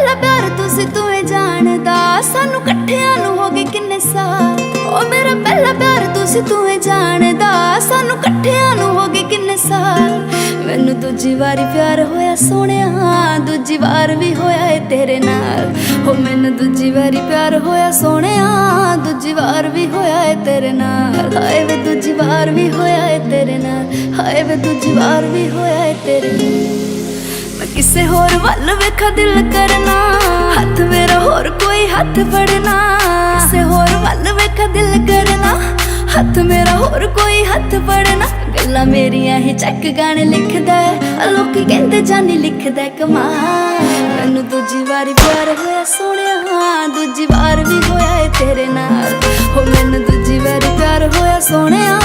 पहला प्यार तुसी तुए जानदा सानू कट्ठियां नू हो गए किन्ने साल ओ मेरा पहला प्यार तुसी तुए जानदा सानू कट्ठियां नू हो गए किन्ने साल मैनू दूजी वारी प्यार होया सोहणिया दूजी वार भी होया है तेरे नाल हो मैनू दूजी वारी प्यार होया सोहणिया दूजी वार भी होया है तेरे नाल हाय वे दूजी वार भी होया है तेरे नाल हाय वे दूजी वार भी होया है तेरे नाल मैं किसे होर वल वेखा दिल करना हथ मेरा होर कोई हथ फड़ना किसे होर वल वेखा दिल करना हथ मेरा होर कोई हथ फड़ना गल्लां मेरियां ही चक गाने लिखदा है लोकी कहंदे जानी लिखदा है कमाल मैनू दूजी वारी प्यार होया सोहणिया दूजी वार भी होया है तेरे नाल हो मैनू दूजी वारी प्यार होया सोहणिया